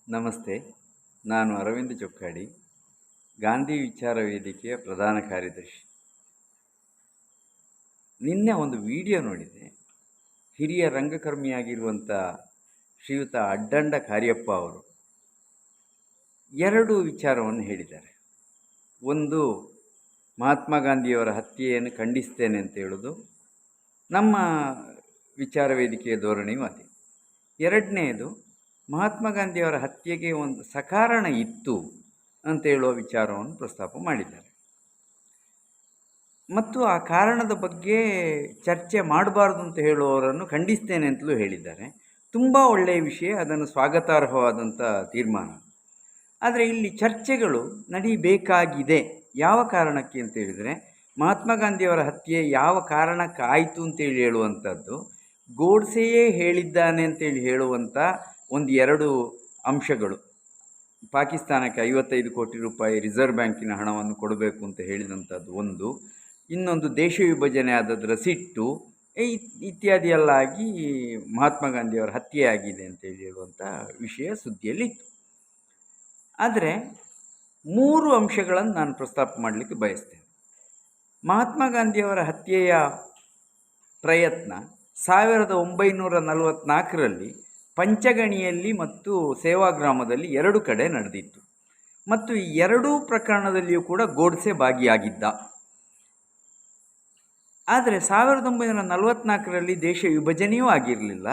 ನಮಸ್ತೆ. ನಾನು ಅರವಿಂದ್ ಚೊಕ್ಕಾಡಿ, ಗಾಂಧಿ ವಿಚಾರ ವೇದಿಕೆಯ ಪ್ರಧಾನ ಕಾರ್ಯದರ್ಶಿ. ನಿನ್ನೆ ಒಂದು ವಿಡಿಯೋ ನೋಡಿದೆ. ಹಿರಿಯ ರಂಗಕರ್ಮಿಯಾಗಿರುವಂಥ ಶ್ರೀಯುತ ಅಡ್ಡಂಡ ಕಾರ್ಯಪ್ಪ ಅವರು 2 ವಿಚಾರವನ್ನು ಹೇಳಿದ್ದಾರೆ. ಒಂದು, ಮಹಾತ್ಮ ಗಾಂಧಿಯವರ ಹತ್ಯೆಯನ್ನು ಖಂಡಿಸ್ತೇನೆ ಅಂತ ಹೇಳೋದು ನಮ್ಮ ವಿಚಾರ ವೇದಿಕೆಯ ಧೋರಣೆಯೂ ಅದೇ. 2ನೇದು, ಮಹಾತ್ಮ ಗಾಂಧಿಯವರ ಹತ್ಯೆಗೆ ಒಂದು ಸಕಾರಣ ಇತ್ತು ಅಂತ ಹೇಳುವ ವಿಚಾರವನ್ನು ಪ್ರಸ್ತಾಪ ಮಾಡಿದ್ದಾರೆ. ಮತ್ತು ಆ ಕಾರಣದ ಬಗ್ಗೆ ಚರ್ಚೆ ಮಾಡಬಾರ್ದು ಅಂತ ಹೇಳುವವರನ್ನು ಖಂಡಿಸ್ತೇನೆ ಅಂತಲೂ ಹೇಳಿದ್ದಾರೆ. ತುಂಬ ಒಳ್ಳೆಯ ವಿಷಯ, ಅದನ್ನು ಸ್ವಾಗತಾರ್ಹವಾದಂಥ ತೀರ್ಮಾನ. ಆದರೆ ಇಲ್ಲಿ ಚರ್ಚೆಗಳು ನಡೀಬೇಕಾಗಿದೆ. ಯಾವ ಕಾರಣಕ್ಕೆ ಅಂತ ಹೇಳಿದರೆ, ಮಹಾತ್ಮ ಗಾಂಧಿಯವರ ಹತ್ಯೆ ಯಾವ ಕಾರಣಕ್ಕಾಯಿತು ಅಂತೇಳಿ ಹೇಳುವಂಥದ್ದು ಗೋಡ್ಸೆಯೇ ಹೇಳಿದ್ದಾನೆ ಅಂತೇಳಿ ಹೇಳುವಂಥ 1-2 ಅಂಶಗಳು. ಪಾಕಿಸ್ತಾನಕ್ಕೆ 55 ಕೋಟಿ ರೂಪಾಯಿ ರಿಸರ್ವ್ ಬ್ಯಾಂಕಿನ ಹಣವನ್ನು ಕೊಡಬೇಕು ಅಂತ ಹೇಳಿದಂಥದ್ದು ಒಂದು. ಇನ್ನೊಂದು, ದೇಶ ವಿಭಜನೆ ಆದದರ ಸಿಟ್ಟು ಇತ್ಯಾದಿಯಲ್ಲಾಗಿ ಮಹಾತ್ಮ ಗಾಂಧಿಯವರ ಹತ್ಯೆಯಾಗಿದೆ ಅಂತೇಳಿ ಹೇಳುವಂಥ ವಿಷಯ ಸುದ್ದಿಯಲ್ಲಿತ್ತು. ಆದರೆ 3 ಅಂಶಗಳನ್ನು ನಾನು ಪ್ರಸ್ತಾಪ ಮಾಡಲಿಕ್ಕೆ ಬಯಸ್ತೇನೆ. ಮಹಾತ್ಮ ಗಾಂಧಿಯವರ ಹತ್ಯೆಯ ಪ್ರಯತ್ನ 1944ರಲ್ಲಿ ಪಂಚಗಣಿಯಲ್ಲಿ ಮತ್ತು ಸೇವಾಗ್ರಾಮದಲ್ಲಿ 2 ಕಡೆ ನಡೆದಿತ್ತು. ಮತ್ತು ಈ 2 ಪ್ರಕರಣದಲ್ಲಿಯೂ ಕೂಡ ಗೋಡ್ಸೆ ಭಾಗಿಯಾಗಿದ್ದ. ಆದರೆ 1944ರಲ್ಲಿ ದೇಶ ವಿಭಜನೆಯೂ ಆಗಿರಲಿಲ್ಲ,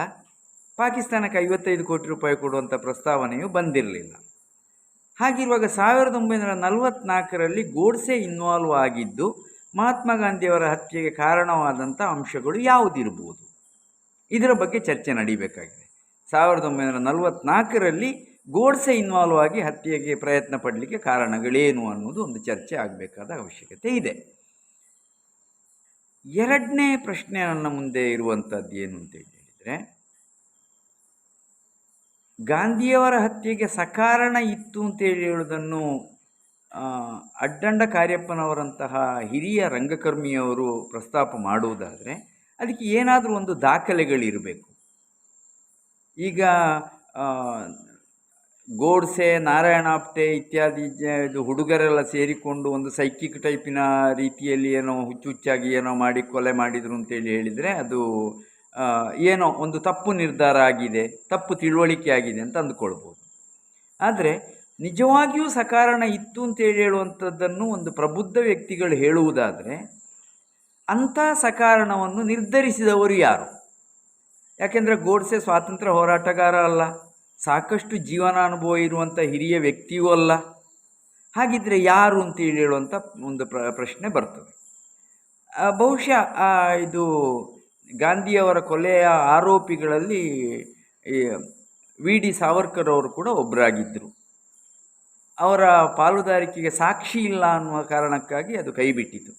ಪಾಕಿಸ್ತಾನಕ್ಕೆ 55 ಕೋಟಿ ರೂಪಾಯಿ ಕೊಡುವಂಥ ಪ್ರಸ್ತಾವನೆಯೂ ಬಂದಿರಲಿಲ್ಲ. ಹಾಗಿರುವಾಗ 1944ರಲ್ಲಿ ಗೋಡ್ಸೆ ಇನ್ವಾಲ್ವ್ ಆಗಿದ್ದು ಮಹಾತ್ಮ ಗಾಂಧಿಯವರ ಹತ್ಯೆಗೆ ಕಾರಣವಾದಂಥ ಅಂಶಗಳು ಯಾವುದಿರ್ಬೋದು, ಇದರ ಬಗ್ಗೆ ಚರ್ಚೆ ನಡೀಬೇಕಾಗಿದೆ. 1944ರಲ್ಲಿ ಗೋಡ್ಸೆ ಇನ್ವಾಲ್ವ್ ಆಗಿ ಹತ್ಯೆಗೆ ಪ್ರಯತ್ನ ಪಡಲಿಕ್ಕೆ ಕಾರಣಗಳೇನು ಅನ್ನೋದು ಒಂದು ಚರ್ಚೆ ಆಗಬೇಕಾದ ಅವಶ್ಯಕತೆ ಇದೆ. 2ನೇ ಪ್ರಶ್ನೆ ನನ್ನ ಮುಂದೆ ಇರುವಂಥದ್ದು ಏನು ಅಂತ ಹೇಳಿದರೆ, ಗಾಂಧಿಯವರ ಹತ್ಯೆಗೆ ಸಕಾರಣ ಇತ್ತು ಅಂತೇಳಿ ಹೇಳೋದನ್ನು ಅಡ್ಡಂಡ ಕಾರ್ಯಪ್ಪನವರಂತಹ ಹಿರಿಯ ರಂಗಕರ್ಮಿಯವರು ಪ್ರಸ್ತಾಪ ಮಾಡುವುದಾದರೆ ಅದಕ್ಕೆ ಏನಾದರೂ ಒಂದು ದಾಖಲೆಗಳಿರಬೇಕು. ಈಗ ಗೋಡ್ಸೆ, ನಾರಾಯಣ ಆಪ್ಟೆ ಇತ್ಯಾದಿ ಇದು ಹುಡುಗರೆಲ್ಲ ಸೇರಿಕೊಂಡು ಒಂದು ಸೈಕಿಕ್ ಟೈಪಿನ ರೀತಿಯಲ್ಲಿ ಏನೋ ಹುಚ್ಚುಚ್ಚಾಗಿ ಏನೋ ಮಾಡಿ ಕೊಲೆ ಮಾಡಿದರು ಅಂತೇಳಿ ಹೇಳಿದರೆ ಅದು ಏನೋ ಒಂದು ತಪ್ಪು ನಿರ್ಧಾರ ಆಗಿದೆ, ತಪ್ಪು ತಿಳುವಳಿಕೆ ಆಗಿದೆ ಅಂತ ಅಂದುಕೊಳ್ಬೋದು. ಆದರೆ ನಿಜವಾಗಿಯೂ ಸಕಾರಣ ಇತ್ತು ಅಂತೇಳಿ ಹೇಳುವಂಥದ್ದನ್ನು ಒಂದು ಪ್ರಬುದ್ಧ ವ್ಯಕ್ತಿಗಳು ಹೇಳುವುದಾದರೆ ಅಂಥ ಸಕಾರಣವನ್ನು ನಿರ್ಧರಿಸಿದವರು ಯಾರು? ಯಾಕೆಂದರೆ ಗೋಡ್ಸೆ ಸ್ವಾತಂತ್ರ್ಯ ಹೋರಾಟಗಾರ ಅಲ್ಲ, ಸಾಕಷ್ಟು ಜೀವನಾನುಭವ ಇರುವಂಥ ಹಿರಿಯ ವ್ಯಕ್ತಿಯೂ ಅಲ್ಲ. ಹಾಗಿದ್ದರೆ ಯಾರು ಅಂತೇಳಿ ಹೇಳುವಂಥ ಒಂದು ಪ್ರಶ್ನೆ ಬರ್ತದೆ. ಬಹುಶಃ ಇದು ಗಾಂಧಿಯವರ ಕೊಲೆಯ ಆರೋಪಿಗಳಲ್ಲಿ ವಿ.ಡಿ. ಸಾವರ್ಕರ್ ಅವರು ಕೂಡ ಒಬ್ಬರಾಗಿದ್ದರು. ಅವರ ಪಾಲುದಾರಿಕೆಗೆ ಸಾಕ್ಷಿ ಇಲ್ಲ ಅನ್ನುವ ಕಾರಣಕ್ಕಾಗಿ ಅದು ಕೈಬಿಟ್ಟಿತು,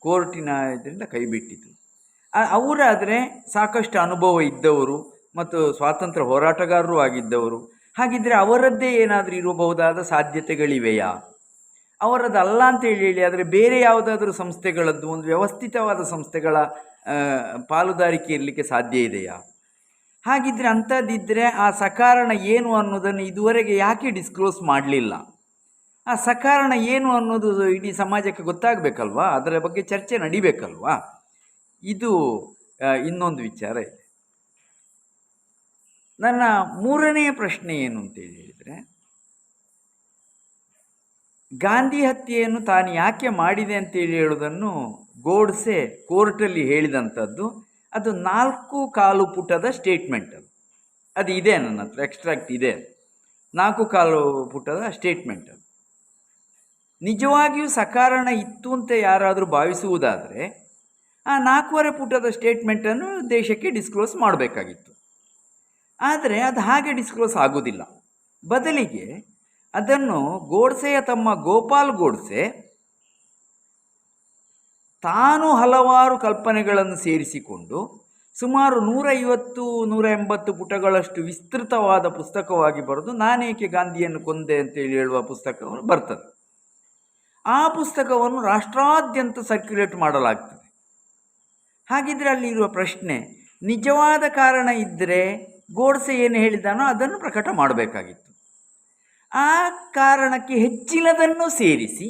ಕೋರ್ಟಿನ ಇದರಿಂದ ಕೈಬಿಟ್ಟಿತು. ಅವರಾದರೆ ಸಾಕಷ್ಟು ಅನುಭವ ಇದ್ದವರು ಮತ್ತು ಸ್ವಾತಂತ್ರ್ಯ ಹೋರಾಟಗಾರರು ಆಗಿದ್ದವರು. ಹಾಗಿದ್ದರೆ ಅವರದ್ದೇ ಏನಾದರೂ ಇರಬಹುದಾದ ಸಾಧ್ಯತೆಗಳಿವೆಯಾ? ಅವರದ್ದಲ್ಲ ಅಂತೇಳಿ ಹೇಳಿ ಆದರೆ ಬೇರೆ ಯಾವುದಾದ್ರೂ ಸಂಸ್ಥೆಗಳದ್ದು ಒಂದು ವ್ಯವಸ್ಥಿತವಾದ ಸಂಸ್ಥೆಗಳ ಪಾಲುದಾರಿಕೆ ಇರಲಿಕ್ಕೆ ಸಾಧ್ಯ ಇದೆಯಾ? ಹಾಗಿದ್ದರೆ ಅಂಥದ್ದಿದ್ದರೆ ಆ ಸಕಾರಣ ಏನು ಅನ್ನೋದನ್ನು ಇದುವರೆಗೆ ಯಾಕೆ ಡಿಸ್ಕ್ಲೋಸ್ ಮಾಡಲಿಲ್ಲ? ಆ ಸಕಾರಣ ಏನು ಅನ್ನೋದು ಇಡೀ ಸಮಾಜಕ್ಕೆ ಗೊತ್ತಾಗಬೇಕಲ್ವಾ? ಅದರ ಬಗ್ಗೆ ಚರ್ಚೆ ನಡಿಬೇಕಲ್ವಾ? ಇದು ಇನ್ನೊಂದು ವಿಚಾರ ಇದೆ. ನನ್ನ 3ನೆಯ ಪ್ರಶ್ನೆ ಏನು ಅಂತೇಳಿ ಹೇಳಿದರೆ, ಗಾಂಧಿ ಹತ್ಯೆಯನ್ನು ತಾನು ಯಾಕೆ ಮಾಡಿದೆ ಅಂತೇಳಿ ಹೇಳೋದನ್ನು ಗೋಡ್ಸೆ ಕೋರ್ಟಲ್ಲಿ ಹೇಳಿದಂಥದ್ದು ಅದು 4 ಪುಟದ ಸ್ಟೇಟ್ಮೆಂಟ್. ಅದು ಇದೆ, ನನ್ನ ಹತ್ರ ಎಕ್ಸ್ಟ್ರಾಕ್ಟ್ ಇದೆ. 4 ಪುಟದ ಸ್ಟೇಟ್ಮೆಂಟ್. ಅದು ನಿಜವಾಗಿಯೂ ಸಕಾರಣ ಇತ್ತು ಅಂತ ಯಾರಾದರೂ ಭಾವಿಸುವುದಾದರೆ ಆ 4 ಪುಟದ ಸ್ಟೇಟ್ಮೆಂಟನ್ನು ದೇಶಕ್ಕೆ ಡಿಸ್ಕ್ಲೋಸ್ ಮಾಡಬೇಕಾಗಿತ್ತು. ಆದರೆ ಅದು ಹಾಗೆ ಡಿಸ್ಕ್ಲೋಸ್ ಆಗೋದಿಲ್ಲ. ಬದಲಿಗೆ ಅದನ್ನು ಗೋಡ್ಸೆಯ ತಮ್ಮ ಗೋಪಾಲ್ ಗೋಡ್ಸೆ ತಾನು ಹಲವಾರು ಕಲ್ಪನೆಗಳನ್ನು ಸೇರಿಸಿಕೊಂಡು ಸುಮಾರು 150-180 ಪುಟಗಳಷ್ಟು ವಿಸ್ತೃತವಾದ ಪುಸ್ತಕವಾಗಿ ಬರೆದು ನಾನೇಕೆ ಗಾಂಧಿಯನ್ನು ಕೊಂದೆ ಅಂತೇಳಿ ಹೇಳುವ ಪುಸ್ತಕವನ್ನು ಬರ್ತದೆ. ಆ ಪುಸ್ತಕವನ್ನು ರಾಷ್ಟ್ರಾದ್ಯಂತ ಸರ್ಕ್ಯುಲೇಟ್ ಮಾಡಲಾಗ್ತದೆ. ಹಾಗಿದ್ರೆ ಅಲ್ಲಿರುವ ಪ್ರಶ್ನೆ, ನಿಜವಾದ ಕಾರಣ ಇದ್ದರೆ ಗೋಡ್ಸೆ ಏನು ಹೇಳಿದ್ದಾನೋ ಅದನ್ನು ಪ್ರಕಟ ಮಾಡಬೇಕಾಗಿತ್ತು. ಆ ಕಾರಣಕ್ಕೆ ಹೆಚ್ಚಿನದನ್ನು ಸೇರಿಸಿ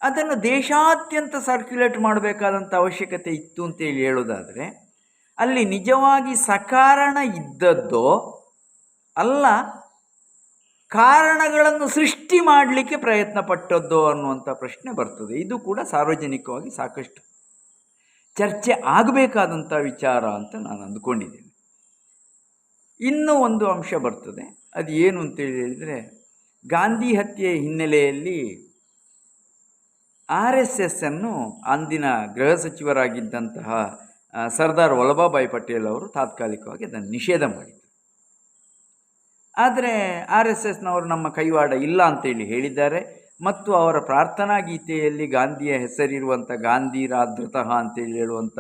ಅದನ್ನು ದೇಶಾದ್ಯಂತ ಸರ್ಕ್ಯುಲೇಟ್ ಮಾಡಬೇಕಾದಂಥ ಅವಶ್ಯಕತೆ ಇತ್ತು ಅಂತೇಳಿ ಹೇಳೋದಾದರೆ, ಅಲ್ಲಿ ನಿಜವಾಗಿ ಸಕಾರಣ ಇದ್ದದ್ದೋ ಅಲ್ಲ ಕಾರಣಗಳನ್ನು ಸೃಷ್ಟಿ ಮಾಡಲಿಕ್ಕೆ ಪ್ರಯತ್ನ ಪಟ್ಟದ್ದೋ ಅನ್ನುವಂಥ ಪ್ರಶ್ನೆ ಬರ್ತದೆ. ಇದು ಕೂಡ ಸಾರ್ವಜನಿಕವಾಗಿ ಸಾಕಷ್ಟು ಚರ್ಚೆ ಆಗಬೇಕಾದಂಥ ವಿಚಾರ ಅಂತ ನಾನು ಅಂದುಕೊಂಡಿದ್ದೇನೆ. ಇನ್ನೂ ಒಂದು ಅಂಶ ಬರ್ತದೆ, ಅದು ಏನು ಅಂತೇಳಿ ಹೇಳಿದರೆ, ಗಾಂಧಿ ಹತ್ಯೆಯ ಹಿನ್ನೆಲೆಯಲ್ಲಿ RSS ಅನ್ನು ಅಂದಿನ ಗೃಹ ಸಚಿವರಾಗಿದ್ದಂತಹ ಸರ್ದಾರ್ ವಲ್ಲಭಭಾಯಿ ಪಟೇಲ್ ಅವರು ತಾತ್ಕಾಲಿಕವಾಗಿ ಅದನ್ನು ನಿಷೇಧ ಮಾಡಿದರು. ಆದರೆ RSSನವರು ನಮ್ಮ ಕೈವಾಡ ಇಲ್ಲ ಅಂತೇಳಿ ಹೇಳಿದ್ದಾರೆ ಮತ್ತು ಅವರ ಪ್ರಾರ್ಥನಾ ಗೀತೆಯಲ್ಲಿ ಗಾಂಧಿಯ ಹೆಸರಿರುವಂಥ ಗಾಂಧಿ ರಾಧೃತಃ ಅಂತೇಳಿ ಹೇಳುವಂಥ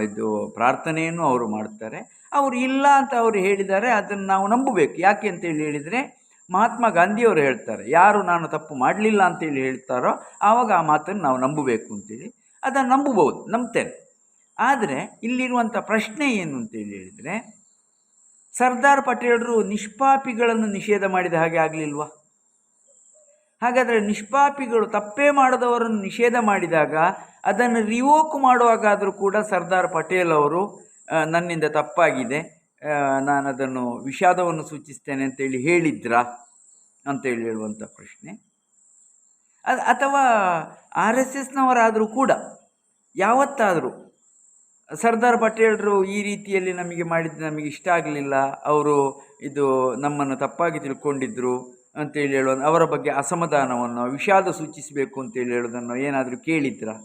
ಇದು ಪ್ರಾರ್ಥನೆಯನ್ನು ಅವರು ಮಾಡ್ತಾರೆ. ಅವರು ಇಲ್ಲ ಅಂತ ಅವರು ಹೇಳಿದ್ದಾರೆ, ಅದನ್ನು ನಾವು ನಂಬಬೇಕು. ಯಾಕೆ ಅಂತೇಳಿ ಹೇಳಿದರೆ, ಮಹಾತ್ಮ ಗಾಂಧಿಯವರು ಹೇಳ್ತಾರೆ, ಯಾರು ನಾನು ತಪ್ಪು ಮಾಡಲಿಲ್ಲ ಅಂತೇಳಿ ಹೇಳ್ತಾರೋ ಆವಾಗ ಆ ಮಾತನ್ನು ನಾವು ನಂಬಬೇಕು ಅಂತೇಳಿ. ಅದನ್ನು ನಂಬಬಹುದು, ನಂಬ್ತೇನೆ. ಆದರೆ ಇಲ್ಲಿರುವಂಥ ಪ್ರಶ್ನೆ ಏನು ಅಂತೇಳಿ ಹೇಳಿದರೆ, ಸರ್ದಾರ್ ಪಟೇಲರು ನಿಷ್ಪಾಪಿಗಳನ್ನು ನಿಷೇಧ ಮಾಡಿದ ಹಾಗೆ ಆಗಲಿಲ್ವಾ? ಹಾಗಾದರೆ ನಿಷ್ಪಾಪಿಗಳು ತಪ್ಪೇ ಮಾಡದವರನ್ನು ನಿಷೇಧ ಮಾಡಿದಾಗ ಅದನ್ನು ರಿವೋಕ್ ಮಾಡುವಾಗಾದರೂ ಕೂಡ ಸರ್ದಾರ್ ಪಟೇಲ್ ಅವರು ನನ್ನಿಂದ ತಪ್ಪಾಗಿದೆ, ನಾನು ಅದನ್ನು ವಿಷಾದವನ್ನು ಸೂಚಿಸ್ತೇನೆ ಅಂತೇಳಿ ಹೇಳಿದ್ರಾ ಅಂತೇಳಿ ಹೇಳುವಂಥ ಪ್ರಶ್ನೆ. ಅಥವಾ RSSನವರಾದರೂ ಕೂಡ ಯಾವತ್ತಾದರೂ ಸರ್ದಾರ್ ಪಟೇಲರು ಈ ರೀತಿಯಲ್ಲಿ ನಮಗೆ ಮಾಡಿದ್ದು ನಮಗೆ ಇಷ್ಟ ಆಗಲಿಲ್ಲ, ಅವರು ಇದು ನಮ್ಮನ್ನು ತಪ್ಪಾಗಿ ತಿಳ್ಕೊಂಡಿದ್ರು ಅಂತೇಳಿ ಹೇಳೋದು, ಅವರ ಬಗ್ಗೆ ಅಸಮಾಧಾನವನ್ನು ವಿಷಾದ ಸೂಚಿಸಬೇಕು ಅಂತೇಳಿ ಹೇಳೋದನ್ನು ಏನಾದರೂ ಕೇಳಿದ್ರಾ?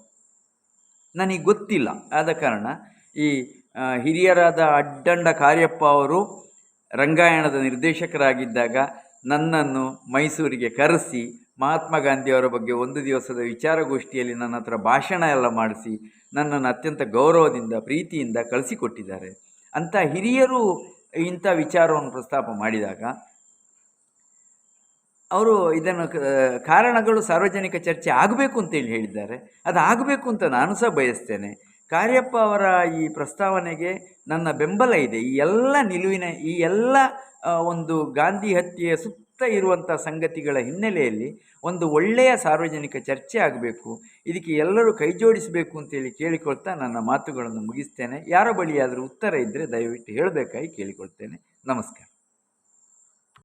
ನನಗೆ ಗೊತ್ತಿಲ್ಲ. ಆದ ಕಾರಣ ಈ ಹಿರಿಯರಾದ ಅಡ್ಡಂಡ ಕಾರ್ಯಪ್ಪ ಅವರು ರಂಗಾಯಣದ ನಿರ್ದೇಶಕರಾಗಿದ್ದಾಗ ನನ್ನನ್ನು ಮೈಸೂರಿಗೆ ಕರೆಸಿ ಮಹಾತ್ಮ ಗಾಂಧಿಯವರ ಬಗ್ಗೆ ಒಂದು ದಿವಸದ ವಿಚಾರಗೋಷ್ಠಿಯಲ್ಲಿ ನನ್ನ ಹತ್ರ ಭಾಷಣ ಎಲ್ಲ ಮಾಡಿಸಿ ನನ್ನನ್ನು ಅತ್ಯಂತ ಗೌರವದಿಂದ ಪ್ರೀತಿಯಿಂದ ಕಳಿಸಿಕೊಟ್ಟಿದ್ದಾರೆ. ಅಂಥ ಹಿರಿಯರು ಇಂಥ ವಿಚಾರವನ್ನು ಪ್ರಸ್ತಾಪ ಮಾಡಿದಾಗ ಅವರು ಇದನ್ನು ಕಾರಣಗಳು ಸಾರ್ವಜನಿಕ ಚರ್ಚೆ ಆಗಬೇಕು ಅಂತೇಳಿ ಹೇಳಿದ್ದಾರೆ. ಅದು ಆಗಬೇಕು ಅಂತ ನಾನು ಸಹ ಬಯಸ್ತೇನೆ. ಕಾರ್ಯಪ್ಪ ಅವರ ಈ ಪ್ರಸ್ತಾವನೆಗೆ ನನ್ನ ಬೆಂಬಲ ಇದೆ. ಈ ಎಲ್ಲ ನಿಲುವಿನ ಈ ಎಲ್ಲ ಒಂದು ಗಾಂಧಿ ಹತ್ಯೆಯ ಸುತ್ತ ಇರುವಂಥ ಸಂಗತಿಗಳ ಹಿನ್ನೆಲೆಯಲ್ಲಿ ಒಂದು ಒಳ್ಳೆಯ ಸಾರ್ವಜನಿಕ ಚರ್ಚೆ ಆಗಬೇಕು. ಇದಕ್ಕೆ ಎಲ್ಲರೂ ಕೈ ಜೋಡಿಸಬೇಕು ಅಂತೇಳಿ ಕೇಳಿಕೊಳ್ತಾ ನನ್ನ ಮಾತುಗಳನ್ನು ಮುಗಿಸ್ತೇನೆ. ಯಾರ ಬಳಿಯಾದರೂ ಉತ್ತರ ಇದ್ದರೆ ದಯವಿಟ್ಟು ಹೇಳಬೇಕಾಗಿ ಕೇಳಿಕೊಳ್ತೇನೆ. ನಮಸ್ಕಾರ.